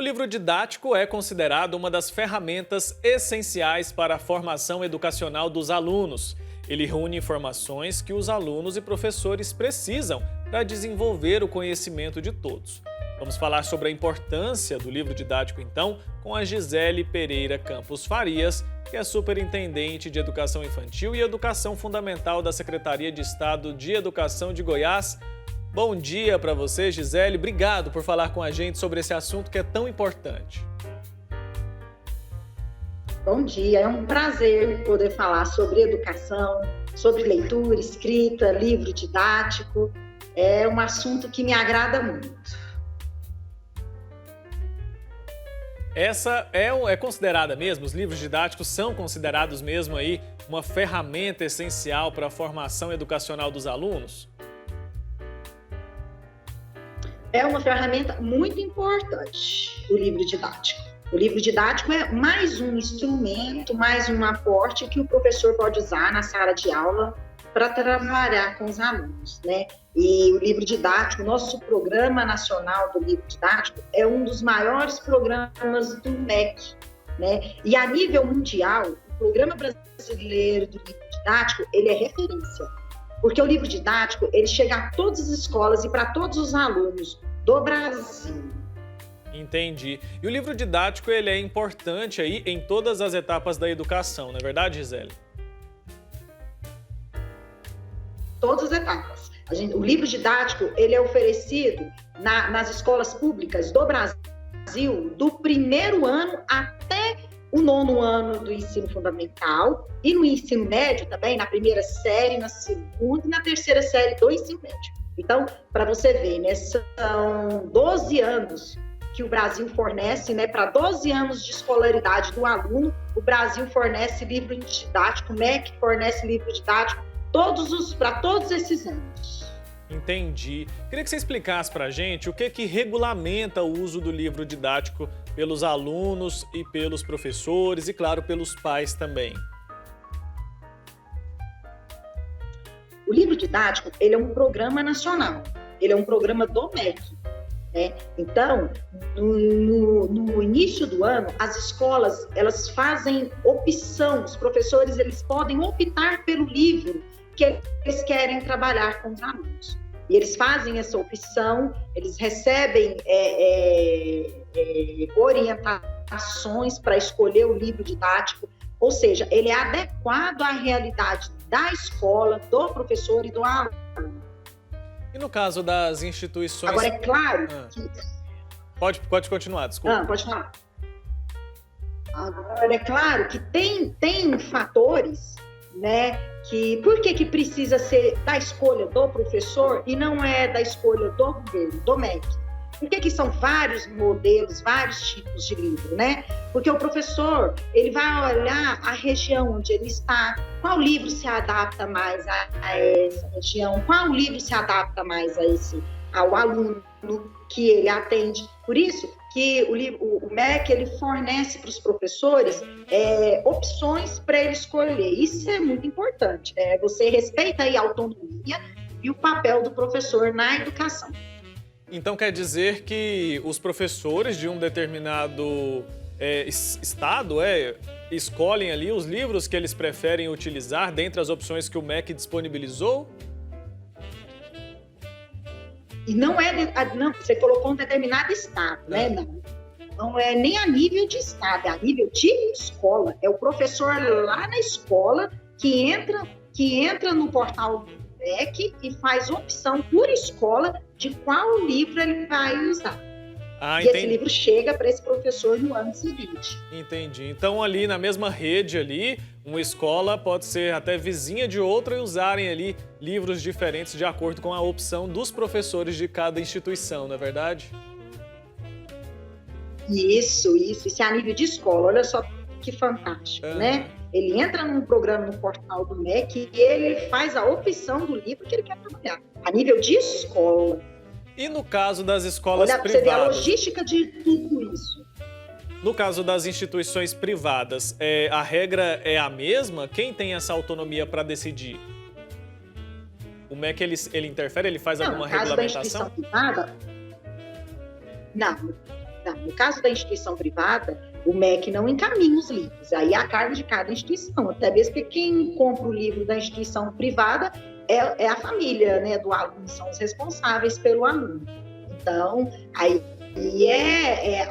livro didático é considerado uma das ferramentas essenciais para a formação educacional dos alunos. Ele reúne informações que os alunos e professores precisam para desenvolver o conhecimento de todos. Vamos falar sobre a importância do livro didático, então, com a Gisele Pereira Campos Farias, que é superintendente de Educação Infantil e Educação Fundamental da Secretaria de Estado de Educação de Goiás. Bom dia para você, Gisele. Obrigado por falar com a gente sobre esse assunto que é tão importante. Bom dia, é um prazer poder falar sobre educação, sobre leitura, escrita, livro didático. É um assunto que me agrada muito. Essa é considerada mesmo, os livros didáticos são considerados mesmo aí uma ferramenta essencial para a formação educacional dos alunos? É uma ferramenta muito importante, o livro didático. O livro didático é mais um instrumento, mais um aporte que o professor pode usar na sala de aula para trabalhar com os alunos, né? E o livro didático, nosso Programa Nacional do Livro Didático, é um dos maiores programas do MEC, né? E a nível mundial, o Programa Brasileiro do Livro Didático, ele é referência. Porque o livro didático, ele chega a todas as escolas e para todos os alunos do Brasil. Entendi. E o livro didático, ele é importante aí em todas as etapas da educação, não é verdade, Gisele? Todas as etapas. O livro didático, ele é oferecido nas escolas públicas do Brasil, do primeiro ano até o 9º ano do ensino fundamental e no ensino médio também, na primeira série, na segunda e na terceira série do ensino médio. Então, para você ver, né, são 12 anos que o Brasil fornece, né, para 12 anos de escolaridade do aluno, o Brasil fornece livro didático, o MEC fornece livro didático para todos esses anos. Entendi. Queria que você explicasse para a gente o que regulamenta o uso do livro didático pelos alunos e pelos professores e, claro, pelos pais também. O livro didático, ele é um programa nacional, ele é um programa do MEC, né? Então, no início do ano, as escolas, elas fazem opção, os professores, eles podem optar pelo livro que eles querem trabalhar com os alunos. E eles fazem essa opção, eles recebem orientações para escolher o livro didático, ou seja, ele é adequado à realidade da escola, do professor e do aluno. E no caso das instituições... Agora, é claro que... Pode continuar, desculpa. Pode falar. Agora, é claro que tem fatores, né, por que precisa ser da escolha do professor e não é da escolha do governo, do MEC? Por que são vários modelos, vários tipos de livro, né? Porque o professor, ele vai olhar a região onde ele está, qual livro se adapta mais a essa região, qual livro se adapta mais ao aluno que ele atende. Por isso que o MEC, ele fornece para os professores opções para ele escolher. Isso é muito importante. Você respeita aí a autonomia e o papel do professor na educação. Então quer dizer que os professores de um determinado estado escolhem ali os livros que eles preferem utilizar dentre as opções que o MEC disponibilizou? E não você colocou um determinado estado, né? Não é nem a nível de estado, é a nível de escola. É o professor lá na escola que entra no portal do MEC e faz opção por escola de qual livro ele vai usar. E esse livro chega para esse professor no ano seguinte. Entendi. Então, ali na mesma rede ali, uma escola pode ser até vizinha de outra e usarem ali livros diferentes de acordo com a opção dos professores de cada instituição, não é verdade? Isso é a nível de escola. Olha só que fantástico, né? Ele entra num programa no portal do MEC e ele faz a opção do livro que ele quer trabalhar, a nível de escola. E no caso das escolas privadas? Olha, pra você ver a logística de tudo isso. No caso das instituições privadas, a regra é a mesma? Quem tem essa autonomia para decidir? O MEC, ele interfere? Ele faz alguma regulamentação? No caso da instituição privada, não. No caso da instituição privada, o MEC não encaminha os livros, aí é a cargo de cada instituição, até mesmo que quem compra o livro da instituição privada é a família, né, do aluno, são os responsáveis pelo aluno. Então, aí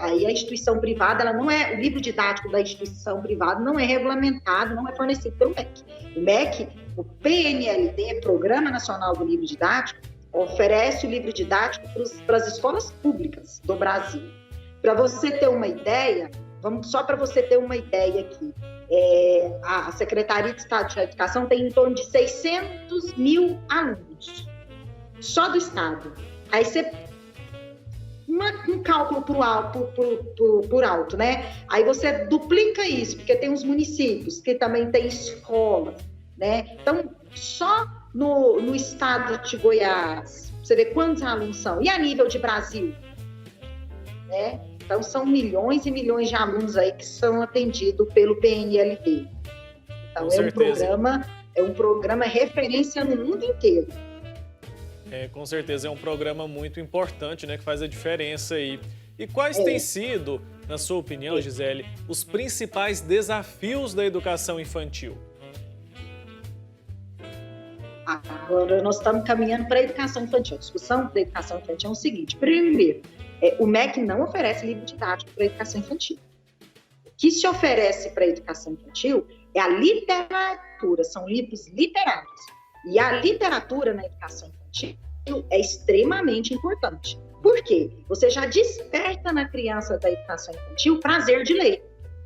a instituição privada, ela não é, o livro didático da instituição privada não é regulamentado, não é fornecido pelo MEC. O MEC, o PNLD, Programa Nacional do Livro Didático, oferece o livro didático para as escolas públicas do Brasil. Para você ter uma ideia, só para você ter uma ideia aqui, a Secretaria de Estado de Educação tem em torno de 600 mil alunos, só do Estado. Aí você um cálculo por alto, né? Aí você duplica isso, porque tem os municípios que também tem escolas, né? Então, só no estado de Goiás, você vê quantos alunos são. E a nível de Brasil, né? Então, são milhões e milhões de alunos aí que são atendidos pelo PNLD. Então, é um programa referência no mundo inteiro. Com certeza é um programa muito importante, né, que faz a diferença aí. E quais têm sido, na sua opinião, Gisele, os principais desafios da educação infantil? Agora nós estamos caminhando para a educação infantil. A discussão da educação infantil é o seguinte: primeiro, o MEC não oferece livro didático para a educação infantil. O que se oferece para a educação infantil é a literatura, são livros literários. E a literatura na educação infantil é extremamente importante. Por quê? Você já desperta na criança da educação infantil o prazer de ler,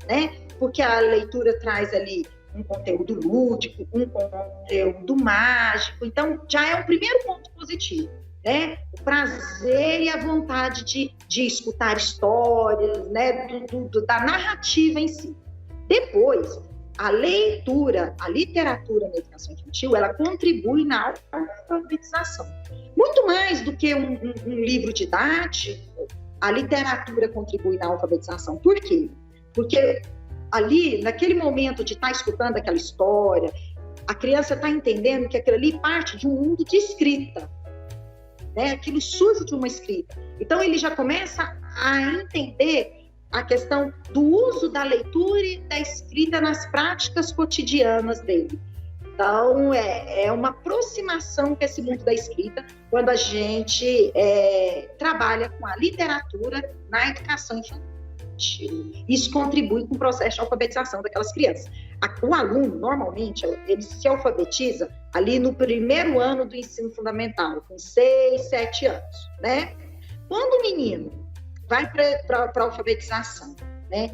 né? Porque a leitura traz ali um conteúdo lúdico, um conteúdo mágico. Então, já é o primeiro ponto positivo, né? O prazer e a vontade de escutar histórias, né? Da narrativa em si. Depois, a leitura, a literatura na educação infantil, ela contribui na alfabetização. Muito mais do que um livro didático, a literatura contribui na alfabetização. Por quê? Porque ali, naquele momento de estar escutando aquela história, a criança está entendendo que aquilo ali parte de um mundo de escrita, né? Aquilo surge de uma escrita. Então, ele já começa a entender a questão do uso da leitura e da escrita nas práticas cotidianas dele. Então, é uma aproximação com esse mundo da escrita quando a gente trabalha com a literatura na educação infantil. Isso contribui com o processo de alfabetização daquelas crianças. O aluno, normalmente, ele se alfabetiza ali no primeiro ano do ensino fundamental, com 6, 7 anos, né? Quando o menino vai para a alfabetização, né?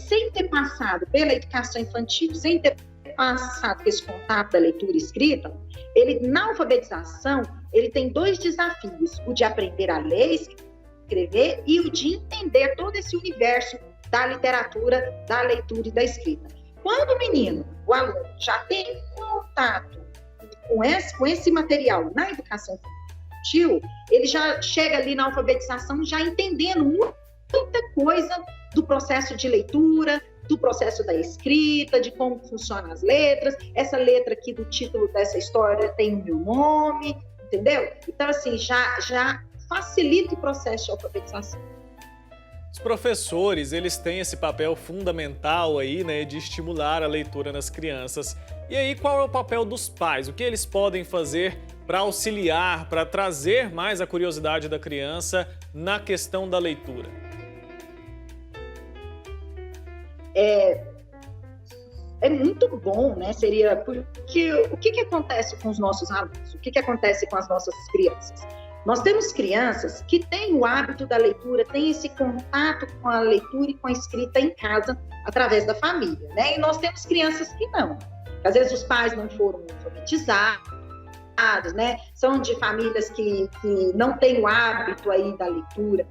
Sem ter passado pela educação infantil, sem ter passado por esse contato da leitura e escrita, ele, na alfabetização, ele tem 2 desafios: o de aprender a ler e escrever e o de entender todo esse universo da literatura, da leitura e da escrita. Quando o menino, o aluno, já tem contato com esse material na educação infantil, ele já chega ali na alfabetização já entendendo muita coisa do processo de leitura, do processo da escrita, de como funcionam as letras. Essa letra aqui do título dessa história tem o meu nome, entendeu? Então, assim, já facilita o processo de alfabetização. Os professores, eles têm esse papel fundamental aí, né, de estimular a leitura nas crianças. E aí, qual é o papel dos pais? O que eles podem fazer para auxiliar, para trazer mais a curiosidade da criança na questão da leitura? É muito bom, né? Seria porque o que acontece com os nossos alunos? O que acontece com as nossas crianças? Nós temos crianças que têm o hábito da leitura, têm esse contato com a leitura e com a escrita em casa, através da família, né? E nós temos crianças que não. Às vezes os pais não foram alfabetizados, né? São de famílias que não têm o hábito aí da leitura.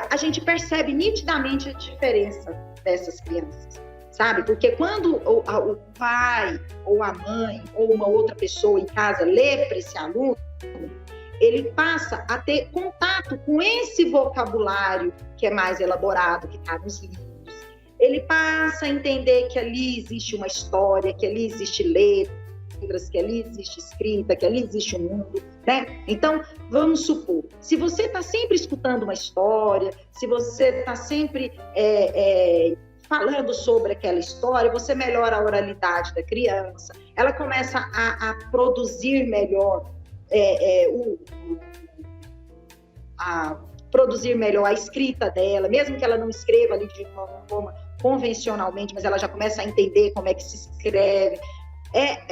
A gente percebe nitidamente a diferença dessas crianças, sabe? Porque quando o pai ou a mãe ou uma outra pessoa em casa lê para esse aluno, ele passa a ter contato com esse vocabulário que é mais elaborado, que está nos livros. Ele passa a entender que ali existe uma história, que ali existe letra, letras, que ali existe escrita, que ali existe um mundo, né? Então, vamos supor, se você está sempre escutando uma história, se você está sempre falando sobre aquela história, você melhora a oralidade da criança, ela começa a produzir melhor produzir melhor a escrita dela, mesmo que ela não escreva ali de uma forma convencionalmente, mas ela já começa a entender como é que se escreve.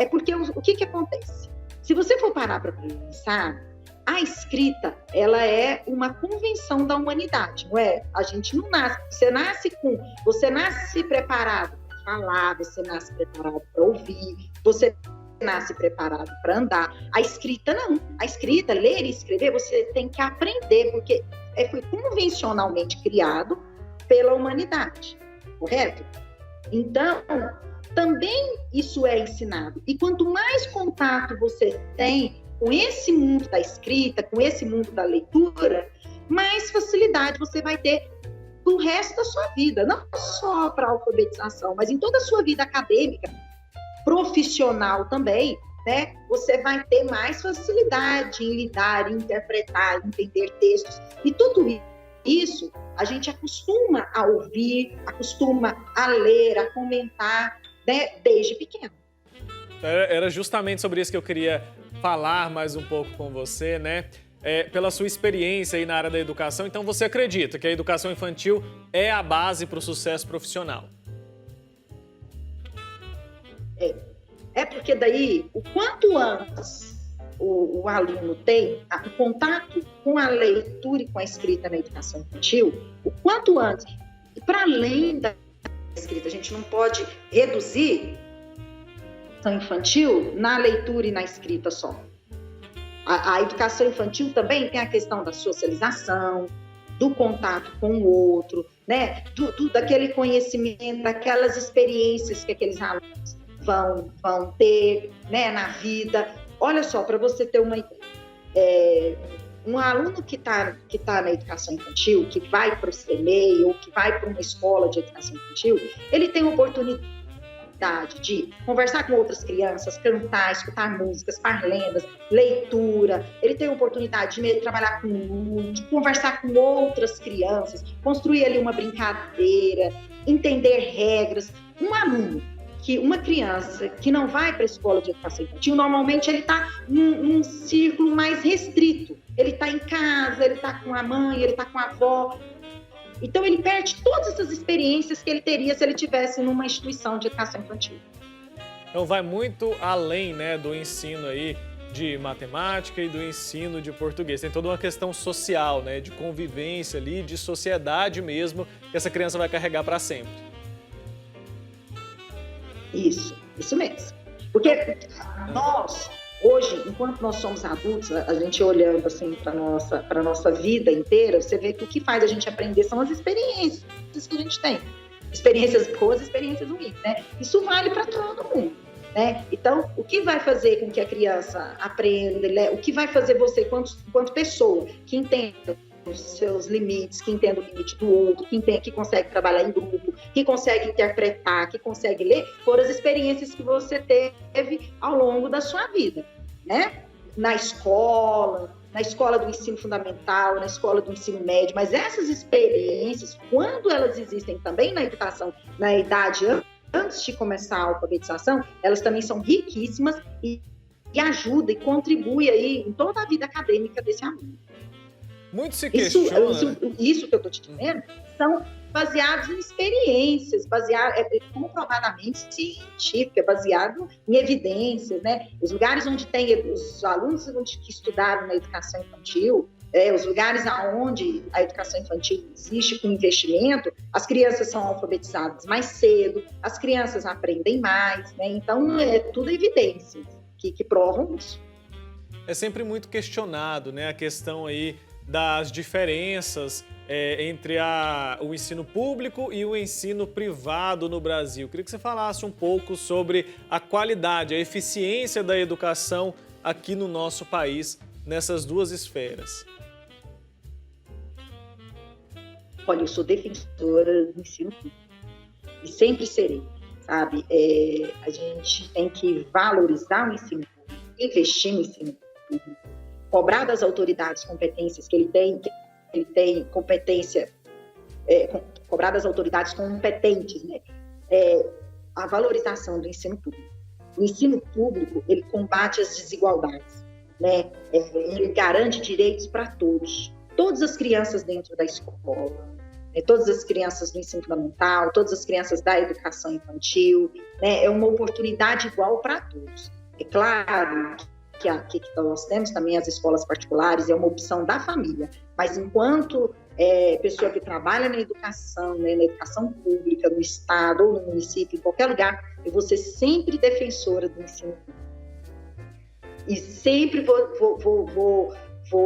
Porque o que acontece? Se você for parar para pensar, a escrita, ela é uma convenção da humanidade, não é? A gente não nasce, você nasce preparado para falar, você nasce preparado para ouvir, você nasce preparado para andar. A escrita não. A escrita, ler e escrever, você tem que aprender, porque foi convencionalmente criado pela humanidade, correto? Então, também isso é ensinado. E quanto mais contato você tem com esse mundo da escrita, com esse mundo da leitura, mais facilidade você vai ter no resto da sua vida, não só para a alfabetização, mas em toda a sua vida acadêmica, profissional também, né? Você vai ter mais facilidade em lidar, em interpretar, em entender textos. E tudo isso a gente acostuma a ouvir, acostuma a ler, a comentar, né? Desde pequeno. Era justamente sobre isso que eu queria falar mais um pouco com você, né? Pela sua experiência aí na área da educação, então você acredita que a educação infantil é a base para o sucesso profissional? Porque daí, o quanto antes o aluno tem o contato com a leitura e com a escrita na educação infantil, o quanto antes, e para além da escrita, a gente não pode reduzir a educação infantil na leitura e na escrita só. A educação infantil também tem a questão da socialização, do contato com o outro, né? Daquele conhecimento, daquelas experiências que aqueles alunos vão ter, né, na vida. Olha só, para você ter uma ideia, um aluno que tá na educação infantil, que vai para o CMEI ou que vai para uma escola de educação infantil, ele tem oportunidade de conversar com outras crianças, cantar, escutar músicas, parlendas, leitura. Ele tem a oportunidade de trabalhar de conversar com outras crianças, construir ali uma brincadeira, entender regras. Uma criança que não vai para a escola de educação infantil, normalmente ele está num círculo mais restrito. Ele está em casa, ele está com a mãe, ele está com a avó. Então, ele perde todas essas experiências que ele teria se ele estivesse numa instituição de educação infantil. Então, vai muito além, né, do ensino aí de matemática e do ensino de português. Tem toda uma questão social, né, de convivência ali, de sociedade mesmo, que essa criança vai carregar para sempre. Isso mesmo. Porque nós, hoje, enquanto nós somos adultos, a gente olhando assim para a nossa vida inteira, você vê que o que faz a gente aprender são as experiências que a gente tem. Experiências boas, experiências ruins, né? Isso vale para todo mundo, né? Então, o que vai fazer com que a criança aprenda, o que vai fazer você, enquanto pessoa, que entenda os seus limites, que entenda o limite do outro, que consegue trabalhar em grupo, que consegue interpretar, que consegue ler, foram as experiências que você teve ao longo da sua vida, né? Na escola do ensino fundamental, na escola do ensino médio, mas essas experiências, quando elas existem também na educação, na idade antes de começar a alfabetização, elas também são riquíssimas e ajudam e contribuem aí em toda a vida acadêmica desse aluno. Muito se questiona. Isso que eu estou te dizendo são baseados em experiências, comprovadamente científica, baseado em evidências, né? Os lugares onde tem os alunos que estudaram na educação infantil, os lugares onde a educação infantil existe com investimento, as crianças são alfabetizadas mais cedo, as crianças aprendem mais, né? Então, é tudo evidências que provam isso. É sempre muito questionado, né, a questão aí das diferenças entre o ensino público e o ensino privado no Brasil. Queria que você falasse um pouco sobre a qualidade, a eficiência da educação aqui no nosso país, nessas duas esferas. Olha, eu sou defensora do ensino público e sempre serei. sabe? A gente tem que valorizar o ensino público, investir no ensino público, cobrar das autoridades competências que ele tem competência, cobrar das autoridades competentes, né? A valorização do ensino público. O ensino público, ele combate as desigualdades, né? Ele garante direitos para todos. Todas as crianças dentro da escola, né? Todas as crianças do ensino fundamental, todas as crianças da educação infantil, né? É uma oportunidade igual para todos. É claro que nós temos também as escolas particulares, é uma opção da família, mas enquanto pessoa que trabalha na educação, né, na educação pública, no estado ou no município, em qualquer lugar, eu vou ser sempre defensora do ensino público. E sempre vou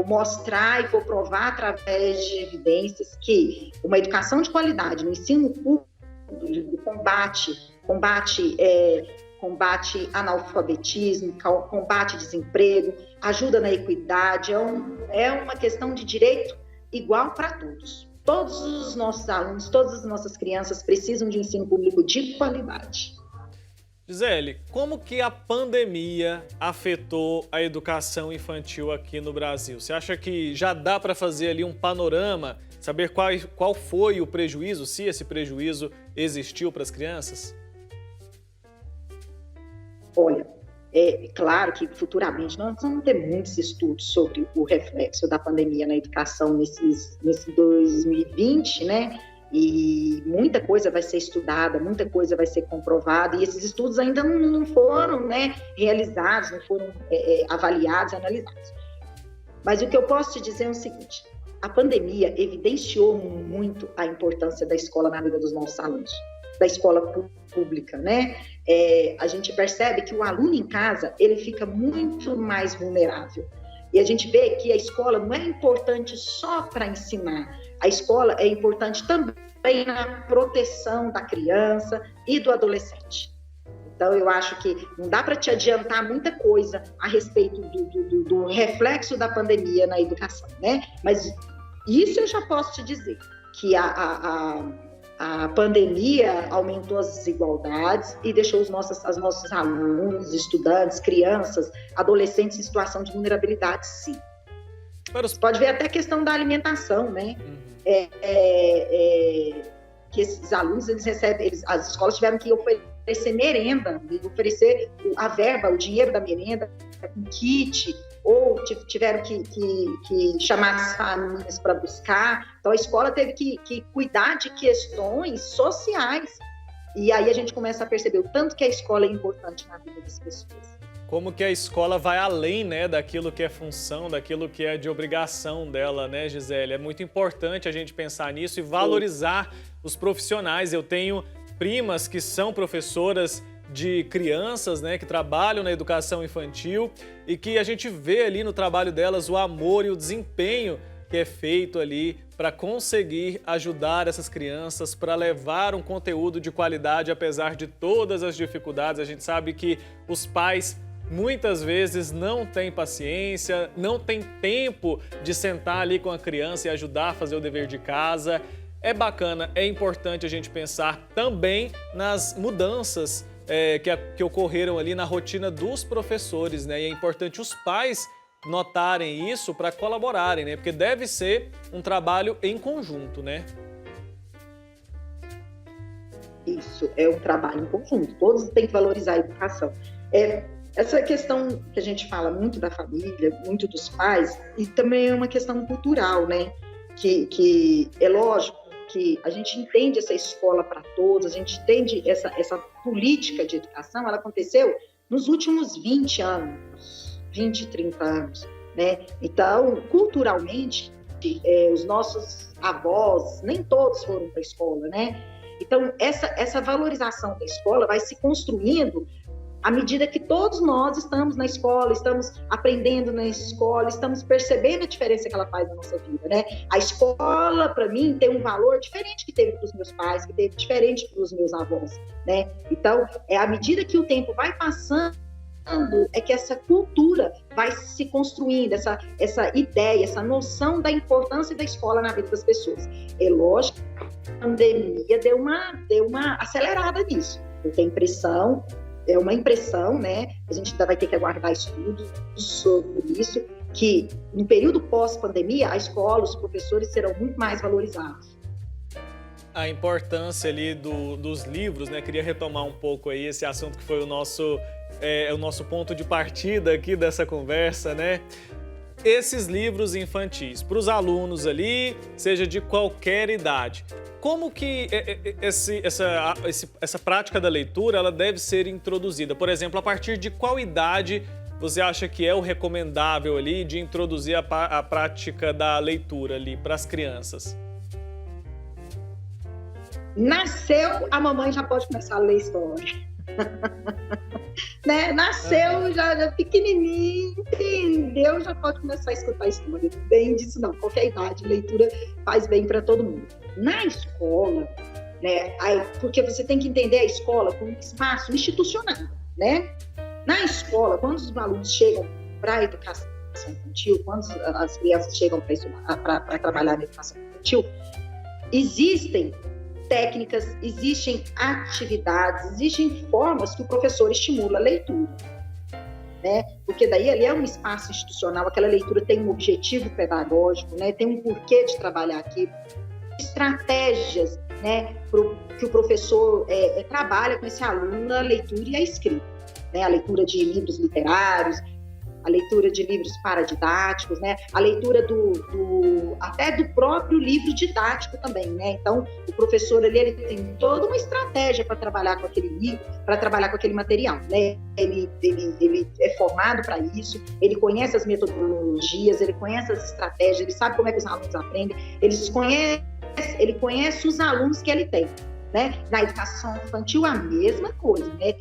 mostrar e vou provar através de evidências que uma educação de qualidade no ensino público combate analfabetismo, combate desemprego, ajuda na equidade, é uma questão de direito igual para todos. Todos os nossos alunos, todas as nossas crianças precisam de ensino público de qualidade. Gisele, como que a pandemia afetou a educação infantil aqui no Brasil? Você acha que já dá para fazer ali um panorama, saber qual foi o prejuízo, se esse prejuízo existiu para as crianças? Olha, é claro que futuramente nós vamos ter muitos estudos sobre o reflexo da pandemia na educação nesse 2020, né? E muita coisa vai ser estudada, muita coisa vai ser comprovada, e esses estudos ainda não foram, né, realizados, não foram avaliados, analisados. Mas o que eu posso te dizer é o seguinte: a pandemia evidenciou muito a importância da escola na vida dos nossos alunos, da escola pública, né? A gente percebe que o aluno em casa, ele fica muito mais vulnerável. E a gente vê que a escola não é importante só para ensinar, a escola é importante também na proteção da criança e do adolescente. Então, eu acho que não dá para te adiantar muita coisa a respeito do reflexo da pandemia na educação, né? Mas isso eu já posso te dizer, que a pandemia aumentou as desigualdades e deixou os nossos alunos, estudantes, crianças, adolescentes em situação de vulnerabilidade, sim. Você pode ver até a questão da alimentação, né? Que esses alunos, as escolas tiveram que oferecer merenda, oferecer a verba, o dinheiro da merenda, com kit, ou tiveram que chamar as famílias para buscar. Então, a escola teve que cuidar de questões sociais. E aí a gente começa a perceber o tanto que a escola é importante na vida das pessoas. Como que a escola vai além, né, daquilo que é função, daquilo que é de obrigação dela, né, Gisele? É muito importante a gente pensar nisso e valorizar os profissionais. Eu tenho primas que são professoras de crianças, né, que trabalham na educação infantil e que a gente vê ali no trabalho delas o amor e o desempenho que é feito ali para conseguir ajudar essas crianças, para levar um conteúdo de qualidade apesar de todas as dificuldades. A gente sabe que os pais muitas vezes não têm paciência, não têm tempo de sentar ali com a criança e ajudar a fazer o dever de casa. É bacana, é importante a gente pensar também nas mudanças que ocorreram ali na rotina dos professores, né? E é importante os pais notarem isso para colaborarem, né? Porque deve ser um trabalho em conjunto, né? Isso, é um trabalho em conjunto. Todos têm que valorizar a educação. Essa questão que a gente fala muito da família, muito dos pais, e também é uma questão cultural, né? Que é lógico que a gente entende essa escola para todos, a gente entende essa política de educação, ela aconteceu nos últimos 20 anos, 20, 30 anos, né? Então, culturalmente, os nossos avós, nem todos foram para a escola, né? Então, essa valorização da escola vai se construindo à medida que todos nós estamos na escola, estamos aprendendo na escola, estamos percebendo a diferença que ela faz na nossa vida, né? A escola, para mim, tem um valor diferente que teve para os meus pais, que teve diferente para os meus avós, né? Então, à medida que o tempo vai passando, é que essa cultura vai se construindo, essa ideia, essa noção da importância da escola na vida das pessoas. É lógico que a pandemia deu uma acelerada nisso. Eu tenho impressão, é uma impressão, né? A gente ainda vai ter que aguardar estudos sobre isso, que no período pós-pandemia, a escola, os professores serão muito mais valorizados. A importância ali dos livros, né? Queria retomar um pouco aí esse assunto que foi o nosso ponto de partida aqui dessa conversa, né? Esses livros infantis, para os alunos ali, seja de qualquer idade, como que essa prática da leitura ela deve ser introduzida? Por exemplo, a partir de qual idade você acha que é o recomendável ali de introduzir a prática da leitura ali para as crianças? Nasceu, a mamãe já pode começar a ler história. Né? Nasceu já pequenininho, entendeu? Já pode começar a escutar história. Não tem disso não, qualquer idade, leitura faz bem para todo mundo. Na escola, né? Porque você tem que entender a escola como um espaço institucional, né? Na escola, quando os alunos chegam para a educação infantil, quando as crianças chegam para trabalhar na educação infantil, existem técnicas, existem atividades, existem formas que o professor estimula a leitura, né? Porque daí ali é um espaço institucional, aquela leitura tem um objetivo pedagógico, né? Tem um porquê de trabalhar aqui, estratégias, né? Que o professor trabalha com esse aluno, a leitura e a escrita, né? A leitura de livros literários, a leitura de livros paradidáticos, né? A leitura até do próprio livro didático também, né? Então, o professor ali, ele tem toda uma estratégia para trabalhar com aquele livro, para trabalhar com aquele material, né? Ele é formado para isso, ele conhece as metodologias, ele conhece as estratégias, ele sabe como é que os alunos aprendem, ele conhece os alunos que ele tem. Né? Na educação infantil, a mesma coisa, né?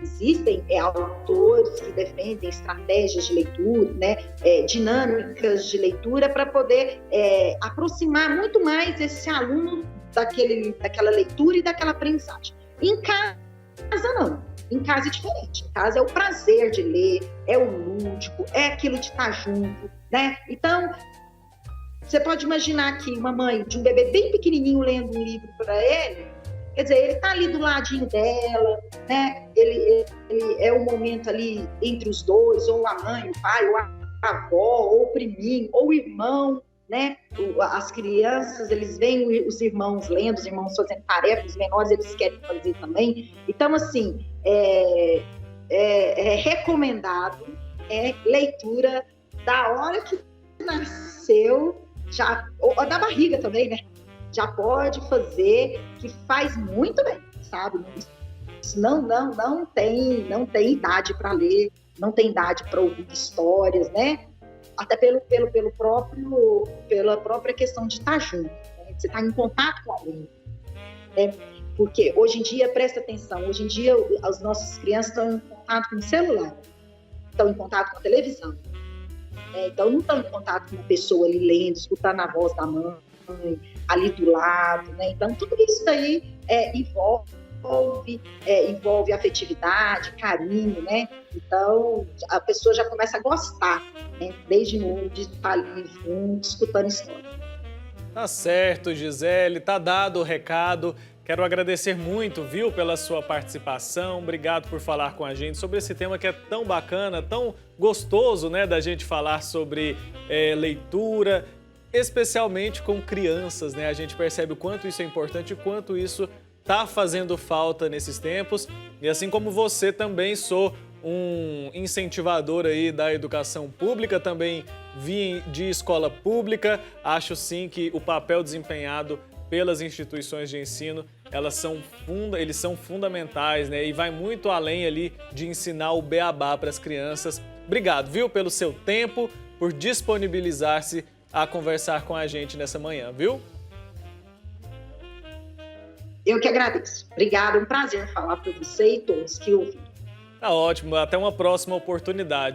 Existem autores que defendem estratégias de leitura, né? Dinâmicas de leitura para poder aproximar muito mais esse aluno daquela leitura e daquela aprendizagem. Em casa, não. Em casa é diferente. Em casa é o prazer de ler, é o lúdico, é aquilo de estar junto, né? Então, você pode imaginar que uma mãe de um bebê bem pequenininho lendo um livro para ele, quer dizer, ele está ali do ladinho dela, né? Ele é o momento ali entre os dois, ou a mãe, o pai, ou a avó, ou o priminho, ou o irmão, né? As crianças, eles veem os irmãos lendo, os irmãos fazendo tarefas, os menores eles querem fazer também. Então, assim, é recomendado leitura da hora que nasceu, ou da barriga também, né? Já pode fazer, que faz muito bem, sabe? Isso não tem idade para ler, não tem idade para ouvir histórias, né? Até pela própria questão de estar junto, né? Você está em contato com alguém, né? Porque hoje em dia, presta atenção, hoje em dia as nossas crianças estão em contato com o celular, estão em contato com a televisão. Então, não estão em contato com uma pessoa ali lendo, escutando a voz da mãe, ali do lado, né? Então, tudo isso daí envolve afetividade, carinho, né? Então, a pessoa já começa a gostar, né? Desde novo, de estar ali junto, escutando história. Tá certo, Gisele, tá dado o recado. Quero agradecer muito, viu, pela sua participação. Obrigado por falar com a gente sobre esse tema que é tão bacana, tão gostoso, né, da gente falar sobre leitura, especialmente com crianças, né? A gente percebe o quanto isso é importante e o quanto isso tá fazendo falta nesses tempos. E assim como você, também sou um incentivador aí da educação pública, também vim de escola pública. Acho sim que o papel desempenhado pelas instituições de ensino, eles são fundamentais, né? E vai muito além ali de ensinar o beabá para as crianças. Obrigado, viu, pelo seu tempo, por disponibilizar-se a conversar com a gente nessa manhã, viu? Eu que agradeço. Obrigada, um prazer falar para você e todos que ouviram. Tá ótimo, até uma próxima oportunidade.